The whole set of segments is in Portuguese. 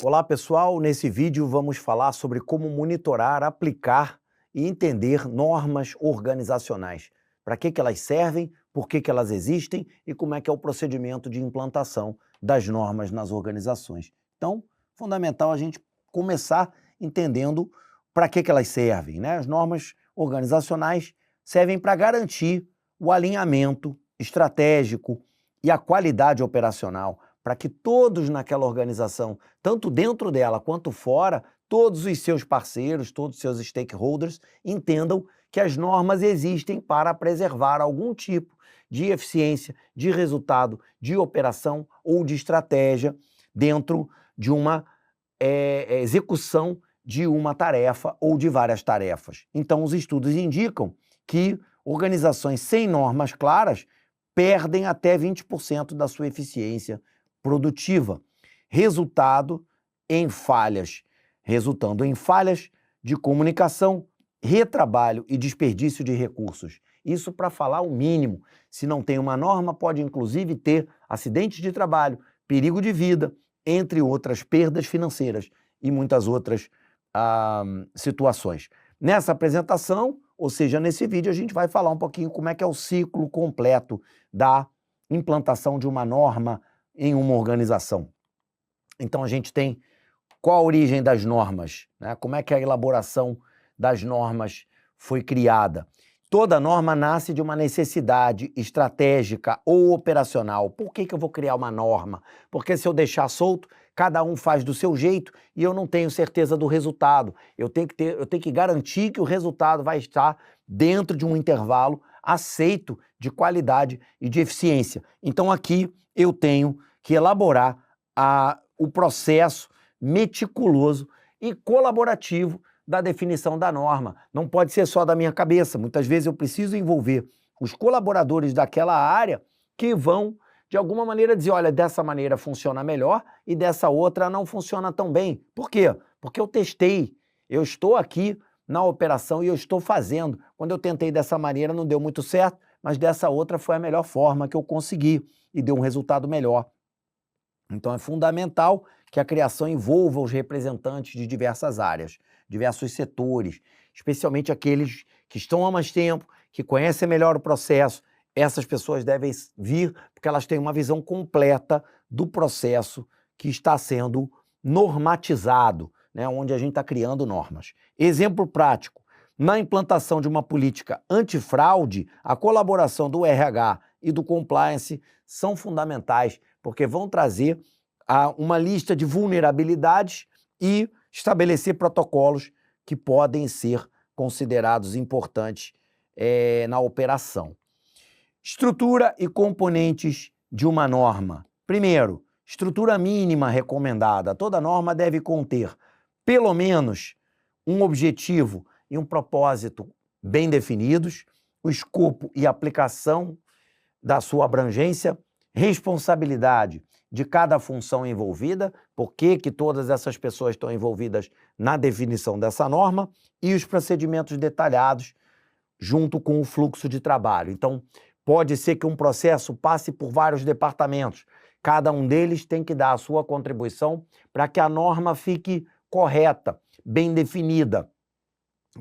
Olá pessoal, nesse vídeo vamos falar sobre como monitorar, aplicar e entender normas organizacionais. Para que elas servem, por que elas existem e como é que é o procedimento de implantação das normas nas organizações. Então, fundamental a gente começar entendendo para que elas servem, né? As normas organizacionais servem para garantir o alinhamento estratégico e a qualidade operacional, para que todos naquela organização, tanto dentro dela quanto fora, todos os seus parceiros, todos os seus stakeholders entendam que as normas existem para preservar algum tipo de eficiência, de resultado, de operação ou de estratégia dentro de uma execução de uma tarefa ou de várias tarefas. Então, os estudos indicam que organizações sem normas claras perdem até 20% da sua eficiência produtiva, resultando em falhas de comunicação, retrabalho e desperdício de recursos. Isso para falar o mínimo. Se não tem uma norma, pode inclusive ter acidentes de trabalho, perigo de vida, entre outras perdas financeiras e muitas outras situações. Nessa apresentação, ou seja, nesse vídeo, a gente vai falar um pouquinho como é que é o ciclo completo da implantação de uma norma em uma organização. Então, a gente tem qual a origem das normas, né? Como é que a elaboração das normas foi criada. Toda norma nasce de uma necessidade estratégica ou operacional. Por que eu vou criar uma norma? Porque se eu deixar solto, cada um faz do seu jeito e eu não tenho certeza do resultado. Eu tenho que garantir que o resultado vai estar dentro de um intervalo aceito de qualidade e de eficiência. Então aqui eu tenho que elaborar o processo meticuloso e colaborativo da definição da norma. Não pode ser só da minha cabeça. Muitas vezes eu preciso envolver os colaboradores daquela área que vão, de alguma maneira, dizer, olha, dessa maneira funciona melhor e dessa outra não funciona tão bem. Por quê? Porque eu testei, eu estou aqui na operação e eu estou fazendo. Quando eu tentei dessa maneira não deu muito certo, mas dessa outra foi a melhor forma que eu consegui e deu um resultado melhor. Então é fundamental que a criação envolva os representantes de diversas áreas, diversos setores, especialmente aqueles que estão há mais tempo, que conhecem melhor o processo. Essas pessoas devem vir porque elas têm uma visão completa do processo que está sendo normatizado, né, onde a gente está criando normas. Exemplo prático, na implantação de uma política antifraude, a colaboração do RH e do compliance são fundamentais, porque vão trazer uma lista de vulnerabilidades e estabelecer protocolos que podem ser considerados importantes na operação. Estrutura e componentes de uma norma. Primeiro, estrutura mínima recomendada. Toda norma deve conter pelo menos um objetivo e um propósito bem definidos, o escopo e aplicação da sua abrangência, responsabilidade de cada função envolvida, por que todas essas pessoas estão envolvidas na definição dessa norma e os procedimentos detalhados junto com o fluxo de trabalho. Então, pode ser que um processo passe por vários departamentos, cada um deles tem que dar a sua contribuição para que a norma fique correta, bem definida,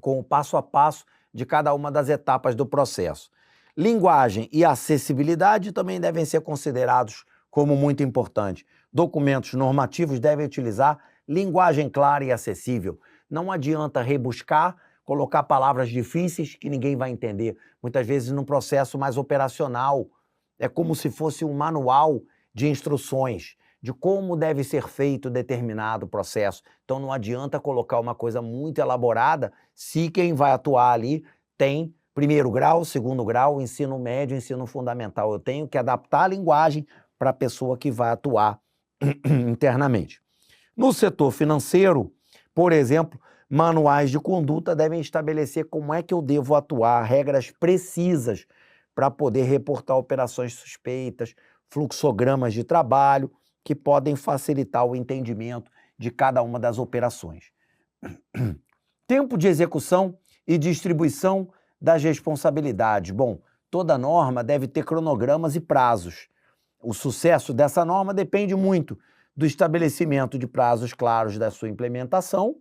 com o passo a passo de cada uma das etapas do processo. Linguagem e acessibilidade também devem ser considerados como muito importante. Documentos normativos devem utilizar linguagem clara e acessível. Não adianta rebuscar, colocar palavras difíceis que ninguém vai entender. Muitas vezes num processo mais operacional, é como se fosse um manual de instruções de como deve ser feito determinado processo. Então não adianta colocar uma coisa muito elaborada se quem vai atuar ali tem primeiro grau, segundo grau, ensino médio, ensino fundamental. Eu tenho que adaptar a linguagem para a pessoa que vai atuar internamente. No setor financeiro, por exemplo, manuais de conduta devem estabelecer como é que eu devo atuar, regras precisas para poder reportar operações suspeitas, fluxogramas de trabalho, que podem facilitar o entendimento de cada uma das operações. Tempo de execução e distribuição das responsabilidades. Bom, toda norma deve ter cronogramas e prazos. O sucesso dessa norma depende muito do estabelecimento de prazos claros da sua implementação,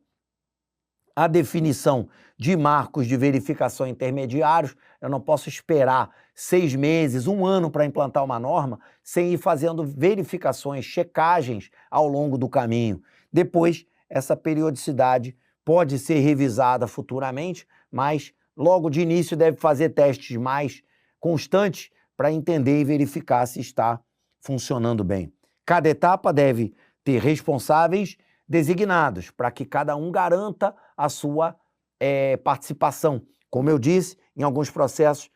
a definição de marcos de verificação intermediários. Eu não posso esperar 6 meses, 1 ano para implantar uma norma sem ir fazendo verificações, checagens ao longo do caminho. Depois, essa periodicidade pode ser revisada futuramente, mas logo de início deve fazer testes mais constantes para entender e verificar se está funcionando bem. Cada etapa deve ter responsáveis designados para que cada um garanta a sua participação. Como eu disse, em alguns processos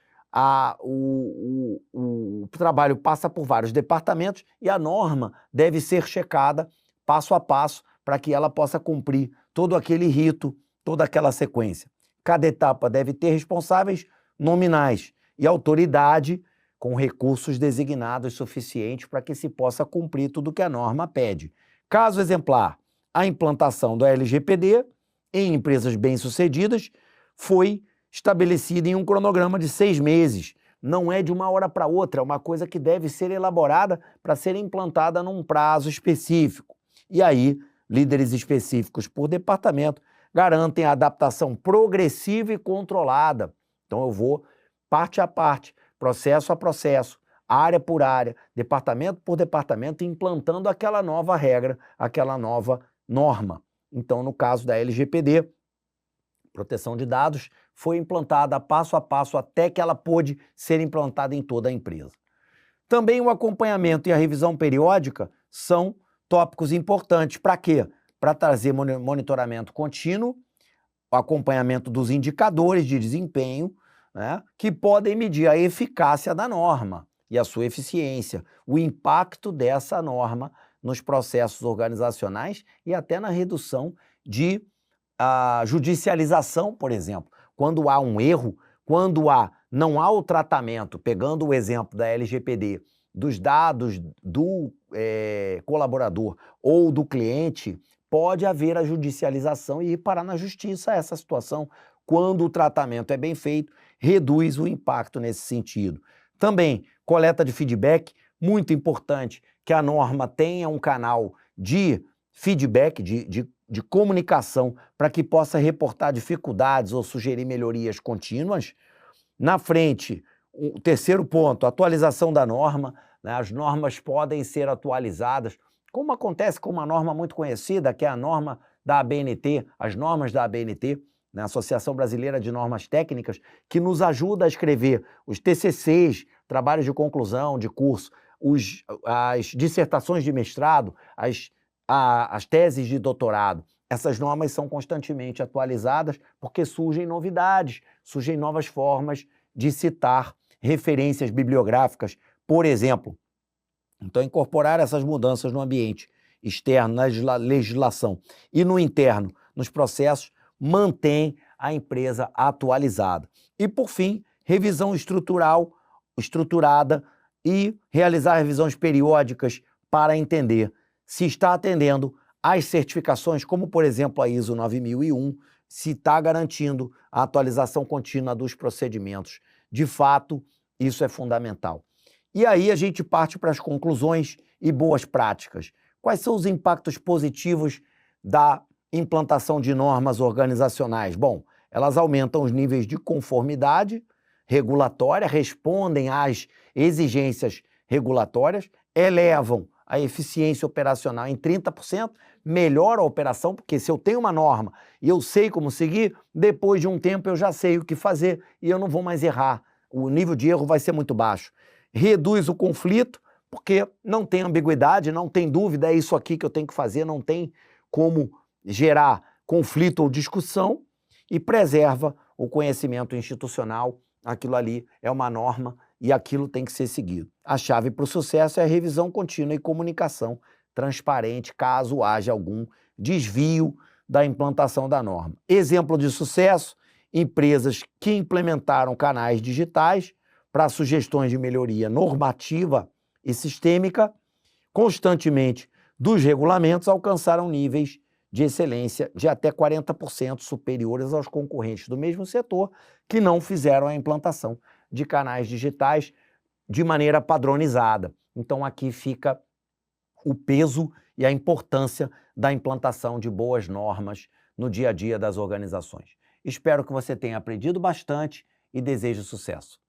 o trabalho passa por vários departamentos e a norma deve ser checada passo a passo para que ela possa cumprir todo aquele rito, toda aquela sequência. Cada etapa deve ter responsáveis nominais e autoridade com recursos designados suficientes para que se possa cumprir tudo que a norma pede. Caso exemplar, a implantação do LGPD em empresas bem-sucedidas foi estabelecida em um cronograma de 6 meses. Não é de uma hora para outra, é uma coisa que deve ser elaborada para ser implantada num prazo específico. E aí, líderes específicos por departamento garantem a adaptação progressiva e controlada. Então eu vou parte a parte, processo a processo, área por área, departamento por departamento, implantando aquela nova regra, aquela nova norma. Então, no caso da LGPD, proteção de dados, foi implantada passo a passo até que ela pôde ser implantada em toda a empresa. Também o acompanhamento e a revisão periódica são tópicos importantes. Para quê? Para trazer monitoramento contínuo, o acompanhamento dos indicadores de desempenho, né, que podem medir a eficácia da norma e a sua eficiência, o impacto dessa norma nos processos organizacionais e até na redução de judicialização, por exemplo. Quando há um erro, quando não há o tratamento, pegando o exemplo da LGPD, dos dados do colaborador ou do cliente, pode haver a judicialização e ir parar na justiça essa situação. Quando o tratamento é bem feito, reduz o impacto nesse sentido. Também, coleta de feedback, muito importante que a norma tenha um canal de feedback, de comunicação, para que possa reportar dificuldades ou sugerir melhorias contínuas. Na frente, o terceiro ponto, atualização da norma, né? As normas podem ser atualizadas, como acontece com uma norma muito conhecida, que é a norma da ABNT, as normas da ABNT, né? Associação Brasileira de Normas Técnicas, que nos ajuda a escrever os TCCs, trabalhos de conclusão de curso, as dissertações de mestrado, as teses de doutorado. Essas normas são constantemente atualizadas porque surgem novidades, surgem novas formas de citar referências bibliográficas, por exemplo. Então, incorporar essas mudanças no ambiente externo, na legislação e no interno, nos processos, mantém a empresa atualizada. E, por fim, revisão estruturada e realizar revisões periódicas para entender se está atendendo às certificações, como, por exemplo, a ISO 9001, se está garantindo a atualização contínua dos procedimentos. De fato, isso é fundamental. E aí a gente parte para as conclusões e boas práticas. Quais são os impactos positivos da implantação de normas organizacionais? Bom, elas aumentam os níveis de conformidade regulatória, respondem às exigências regulatórias, elevam a eficiência operacional em 30%, melhora a operação, porque se eu tenho uma norma e eu sei como seguir, depois de um tempo eu já sei o que fazer e eu não vou mais errar. O nível de erro vai ser muito baixo. Reduz o conflito, porque não tem ambiguidade, não tem dúvida, é isso aqui que eu tenho que fazer, não tem como gerar conflito ou discussão, e preserva o conhecimento institucional. Aquilo ali é uma norma e aquilo tem que ser seguido. A chave para o sucesso é a revisão contínua e comunicação transparente, caso haja algum desvio da implantação da norma. Exemplo de sucesso, empresas que implementaram canais digitais para sugestões de melhoria normativa e sistêmica, constantemente dos regulamentos, alcançaram níveis de excelência de até 40% superiores aos concorrentes do mesmo setor que não fizeram a implantação de canais digitais de maneira padronizada. Então aqui fica o peso e a importância da implantação de boas normas no dia a dia das organizações. Espero que você tenha aprendido bastante e desejo sucesso.